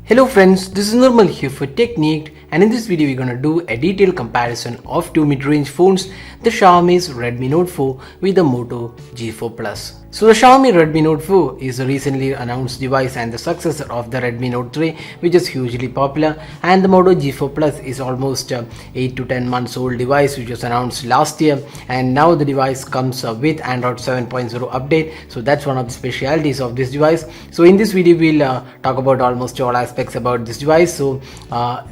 Hello friends, this is Nirmal here for Technique, and in this video we're gonna do a detailed comparison of two mid-range phones, the Xiaomi's Redmi Note 4 with the Moto G4 Plus. So the Xiaomi Redmi Note 4 is a recently announced device and the successor of the Redmi Note 3, which is hugely popular, and the Moto G4 Plus is almost 8 to 10 months old device which was announced last year, and now the device comes with Android 7.0 update. So that's one of the specialities of this device. So in this video we'll talk about almost all aspects about this device. So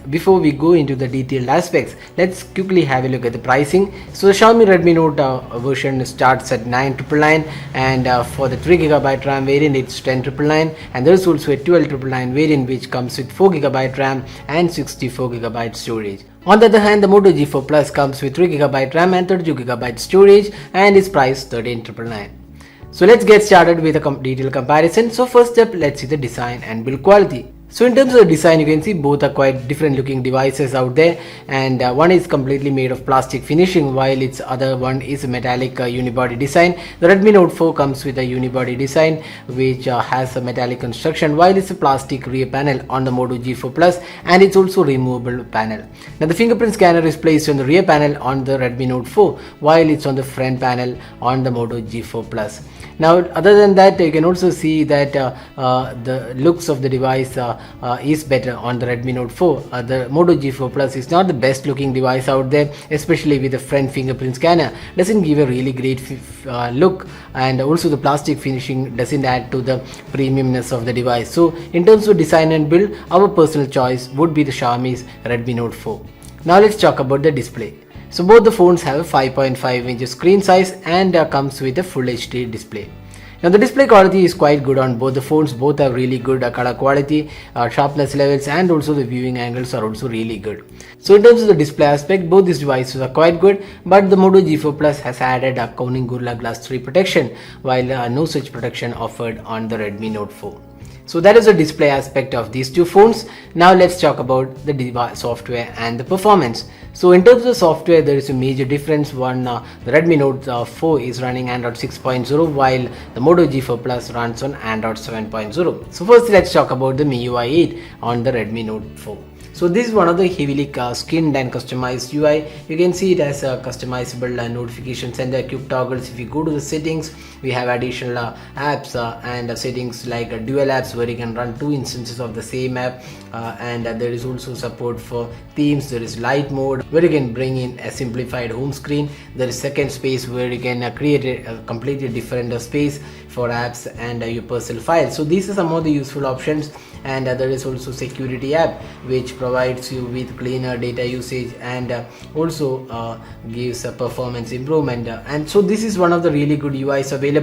before we go into the detailed aspects, let's quickly have a look at the pricing. So the Xiaomi Redmi Note version starts at 9,999, and for the 3GB RAM variant it's 10,999, and there is also a 12,999 variant which comes with 4GB RAM and 64GB storage. On the other hand, the Moto G4 Plus comes with 3GB RAM and 32GB storage and is priced 13,999. So let's get started with a detailed comparison. So first up, let's see the design and build quality. So in terms of the design, you can see both are quite different looking devices out there, and one is completely made of plastic finishing while its other one is a metallic unibody design. The Redmi Note 4 comes with a unibody design which has a metallic construction, while it's a plastic rear panel on the Moto G4 Plus, and it's also removable panel. Now the fingerprint scanner is placed on the rear panel on the Redmi Note 4 while it's on the front panel on the Moto G4 Plus. Now other than that, you can also see that the looks of the device is better on the Redmi Note 4. The Moto G4 Plus is not the best looking device out there, especially with the front fingerprint scanner. Doesn't give a really great look, and also the plastic finishing doesn't add to the premiumness of the device. So in terms of design and build, our personal choice would be the Xiaomi's Redmi Note 4. Now let's talk about the display. So both the phones have a 5.5 inch screen size and comes with a full HD display. Now the display quality is quite good on both the phones. Both have really good color quality, sharpness levels, and also the viewing angles are also really good. So in terms of the display aspect, both these devices are quite good, but the Moto G4 Plus has added a Corning Gorilla Glass 3 protection, while no such protection offered on the Redmi Note 4. So that is the display aspect of these two phones. Now let's talk about the device software and the performance. So in terms of software, there is a major difference. One, the Redmi Note 4 is running Android 6.0 while the Moto G4 Plus runs on Android 7.0. So first let's talk about the MIUI 8 on the Redmi Note 4. So this is one of the heavily skinned and customized UI. You can see it as a customizable notification center, quick toggles. If you go to the settings, we have additional apps and settings like dual apps where you can run two instances of the same app, and there is also support for themes. There is light mode where you can bring in a simplified home screen. There is second space where you can create a completely different space for apps and your personal files. So these are some of the useful options, and there is also security app which provides you with cleaner data usage and also gives a performance improvement, and so this is one of the really good UIs available.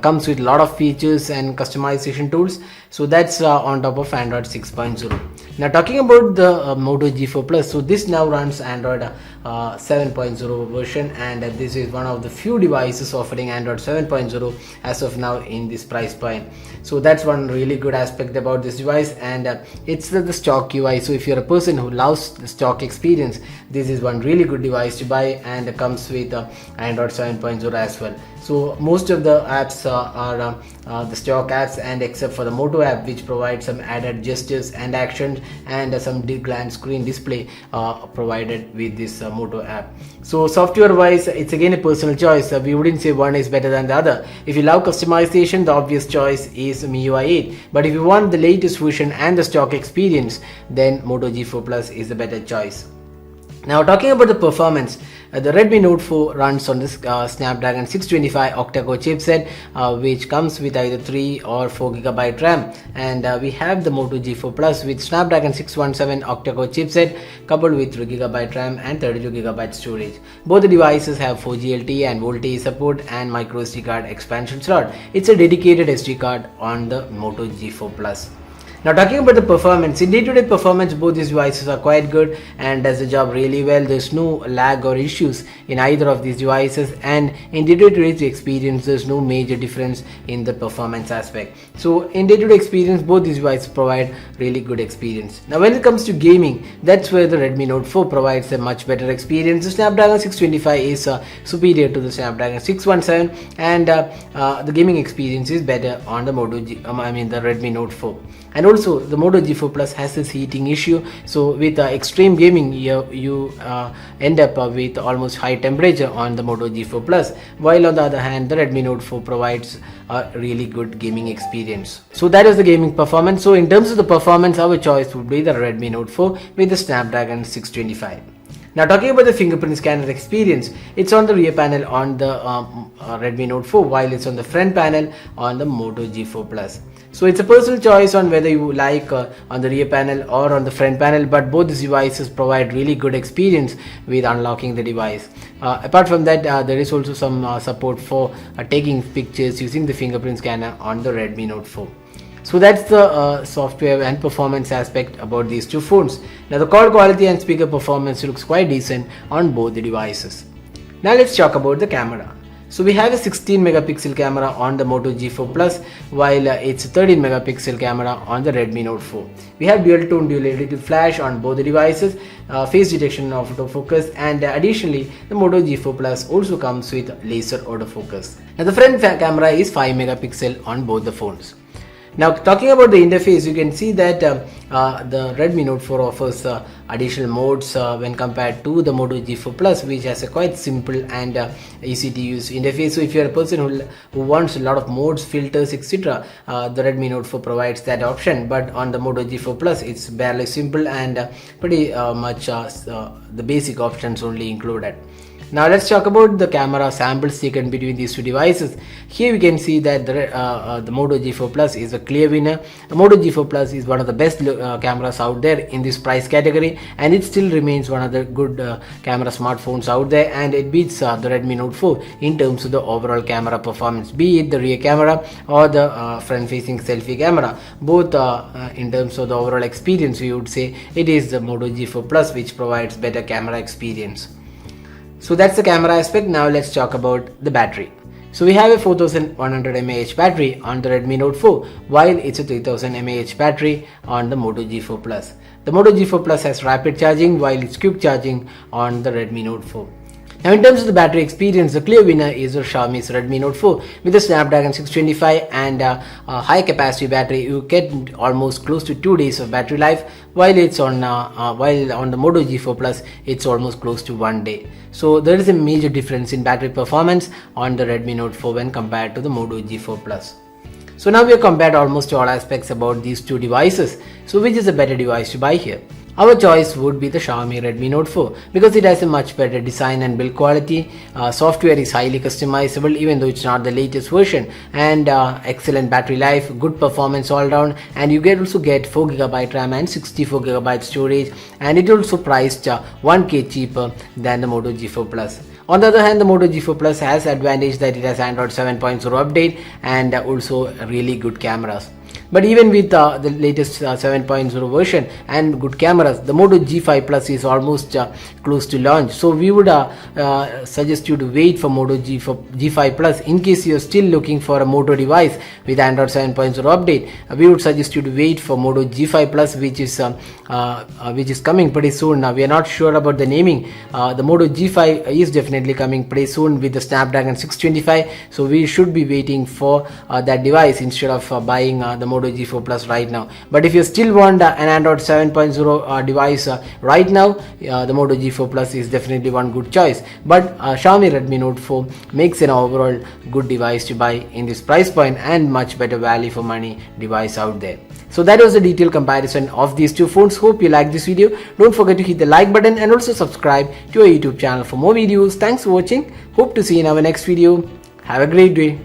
Comes with a lot of features and customization tools. So that's on top of Android 6.0. Now talking about the Moto G4 Plus, so this now runs Android 7.0 version, and this is one of the few devices offering Android 7.0 as of now in this price point. So that's one really good aspect about this device, and it's the stock UI. So if you're a person who loves the stock experience, this is one really good device to buy, and comes with Android 7.0 as well. So most of the apps are the stock apps, and except for the Moto app which provides some added gestures and actions and some glance screen display provided with this Moto app. So software wise, it's again a personal choice. We wouldn't say one is better than the other. If you love customization, the obvious choice is MIUI 8, but if you want the latest version and the stock experience, then Moto G4 Plus is the better choice. Now talking about the performance, the Redmi Note 4 runs on this Snapdragon 625 octa-core chipset, which comes with either 3 or 4GB RAM, and we have the Moto G4 Plus with Snapdragon 617 octa-core chipset coupled with 3GB RAM and 32GB storage. Both the devices have 4G LTE and VoLTE support and micro SD card expansion slot. It's a dedicated SD card on the Moto G4 Plus. Now talking about the performance, in day-to-day performance, both these devices are quite good and does the job really well. There's no lag or issues in either of these devices, and in day-to-day experience, there's no major difference in the performance aspect. So in day-to-day experience, both these devices provide really good experience. Now when it comes to gaming, that's where the Redmi Note 4 provides a much better experience. The Snapdragon 625 is superior to the Snapdragon 617, and the gaming experience is better on the the Redmi Note 4. And also the Moto G4 Plus has this heating issue, so with extreme gaming you end up with almost high temperature on the Moto G4 Plus, while on the other hand the Redmi Note 4 provides a really good gaming experience. So that is the gaming performance. So in terms of the performance, our choice would be the Redmi Note 4 with the Snapdragon 625. Now talking about the fingerprint scanner experience, it's on the rear panel on the Redmi Note 4, while it's on the front panel on the Moto G4 Plus. So it's a personal choice on whether you like on the rear panel or on the front panel, but both these devices provide really good experience with unlocking the device. Apart from that, there is also some support for taking pictures using the fingerprint scanner on the Redmi Note 4. So that's the software and performance aspect about these two phones. Now the call quality and speaker performance looks quite decent on both the devices. Now let's talk about the camera. So we have a 16 megapixel camera on the Moto G4 Plus, while it's a 13 megapixel camera on the Redmi Note 4. We have dual tone dual LED flash on both the devices, face detection and autofocus, and additionally the Moto G4 Plus also comes with laser autofocus. Now the front camera is 5 megapixel on both the phones. Now talking about the interface, you can see that the Redmi Note 4 offers additional modes when compared to the Moto G4 Plus, which has a quite simple and easy to use interface. So if you are a person who wants a lot of modes, filters, etc., the Redmi Note 4 provides that option, but on the Moto G4 Plus it's barely simple and pretty much the basic options only included. Now let's talk about the camera samples taken between these two devices. Here we can see that the Moto G4 Plus is a clear winner. The Moto G4 Plus is one of the best cameras out there in this price category, and it still remains one of the good camera smartphones out there, and it beats the Redmi Note 4 in terms of the overall camera performance, be it the rear camera or the front facing selfie camera. Both in terms of the overall experience, we would say it is the Moto G4 Plus which provides better camera experience. So that's the camera aspect. Now let's talk about the battery. So we have a 4100 mAh battery on the Redmi Note 4, while it's a 3000 mAh battery on the Moto G4 Plus. The Moto G4 Plus has rapid charging, while it's quick charging on the Redmi Note 4. Now in terms of the battery experience, the clear winner is Xiaomi's Redmi Note 4 with a Snapdragon 625 and a high capacity battery. You get almost close to 2 days of battery life, while it's on the Moto G4 Plus it's almost close to 1 day. So there is a major difference in battery performance on the Redmi Note 4 when compared to the Moto G4 Plus. So now we have compared almost all aspects about these two devices. So which is a better device to buy here? Our choice would be the Xiaomi Redmi Note 4 because it has a much better design and build quality. Software is highly customizable even though it's not the latest version, and excellent battery life, good performance all round, and you also get 4GB RAM and 64GB storage, and it also priced 1K cheaper than the Moto G4 Plus. On the other hand, the Moto G4 Plus has advantage that it has Android 7.0 update and also really good cameras. But even with the latest 7.0 version and good cameras, the Moto G5 Plus is almost close to launch. So we would suggest you to wait for Moto G5 Plus in case you are still looking for a Moto device with Android 7.0 update. We would suggest you to wait for Moto G5 Plus, which is coming pretty soon. Now we are not sure about the naming. The Moto G5 is definitely coming pretty soon with the Snapdragon 625. So we should be waiting for that device instead of buying the Moto G4 Plus right now. But if you still want an Android 7.0 device right now, the Moto G4 Plus is definitely one good choice. But Xiaomi Redmi Note 4 makes an overall good device to buy in this price point and much better value for money device out there. So that was a detailed comparison of these two phones. Hope you like this video. Don't forget to hit the like button and also subscribe to our YouTube channel for more videos. Thanks for watching. Hope to see you in our next video. Have a great day.